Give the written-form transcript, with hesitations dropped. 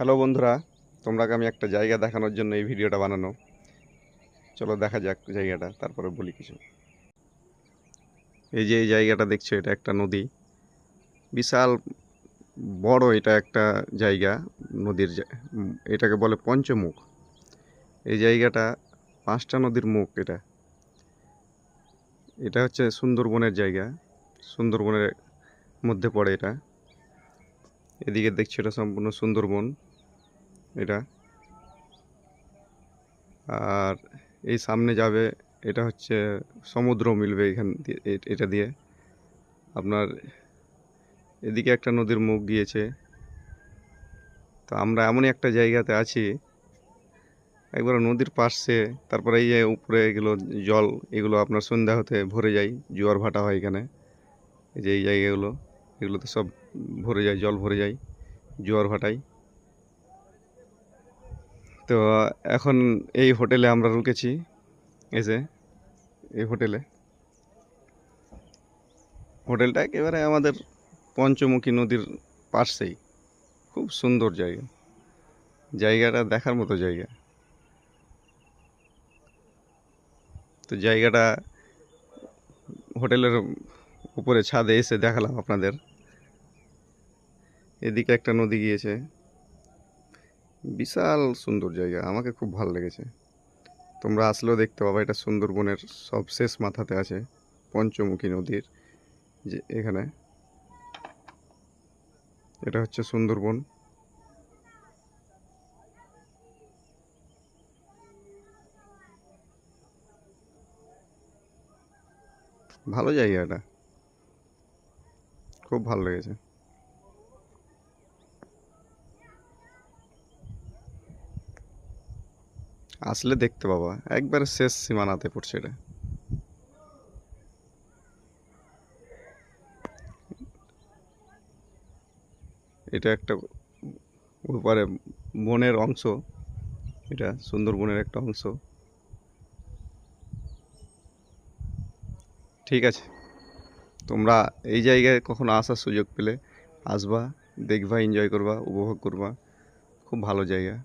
Hello বন্ধুরা, তোমরাকে আমি একটা জায়গা দেখানোর জন্য এই ভিডিওটা বানানো। চলো দেখা যাক জায়গাটা, তারপরে বলি কিছু। এই যে এই জায়গাটা দেখছো, এটা একটা নদী, বিশাল বড়। এটা একটা জায়গা, এটাকে বলে পঞ্চমুখ। এই জায়গাটা 5টা নদীর মুখ। এটা এটা হচ্ছে সুন্দরবনের জায়গা, সুন্দরবনের মধ্যে পড়ে এটা। এদিকে দেখছো, এটা সম্পূর্ণ সুন্দরবন এটা। আর এই সামনে যাবে, এটা হচ্ছে সমুদ্র মিলবে এখান দিয়ে, এটা দিয়ে আপনার। এদিকে একটা নদীর মুখ গিয়েছে। তো আমরা এমনই একটা জায়গাতে আছি, একবার নদীর পাশে। তারপরে এই যে উপরে এগুলো জল, এগুলো আপনার সন্ধ্যা হতে ভরে যায়, জোয়ার ভাটা হয় এখানে। এই যে এই জায়গাগুলো, এগুলোতে সব ভরে যায়, জল ভরে যায় জোয়ার ভাটায়। তো এখন এই হোটেলে আমরা রুকেছি, এসে এই হোটেলটা একেবারে আমাদের পঞ্চমুখী নদীর পাশেই। খুব সুন্দর জায়গা, জায়গাটা দেখার মতো জায়গা। তো জায়গাটা হোটেলের উপরে ছাদে এসে দেখালাম আপনাদের। এদিকে একটা নদী গিয়েছে, বিশাল সুন্দর জায়গা, আমাকে খুব ভালো লেগেছে। তোমরা আসলেও দেখতে পাবা, এটা সুন্দরবনের সব শেষ মাথাতে আছে পঞ্চমুখী নদীর। যে এখানে, এটা হচ্ছে সুন্দরবন। ভালো জায়গা এটা, খুব ভালো লেগেছে। আসলে দেখতে পাবা, একবার শেষ সীমানাতে পড়ছে এটা। এটা একটা ওপারে বনের অংশ, এটা সুন্দরবনের একটা অংশ। ঠিক আছে, তোমরা এই জায়গায় কখনো আসার সুযোগ পেলে আসবা, দেখবা, এনজয় করবা, উপভোগ করবা। খুব ভালো জায়গা।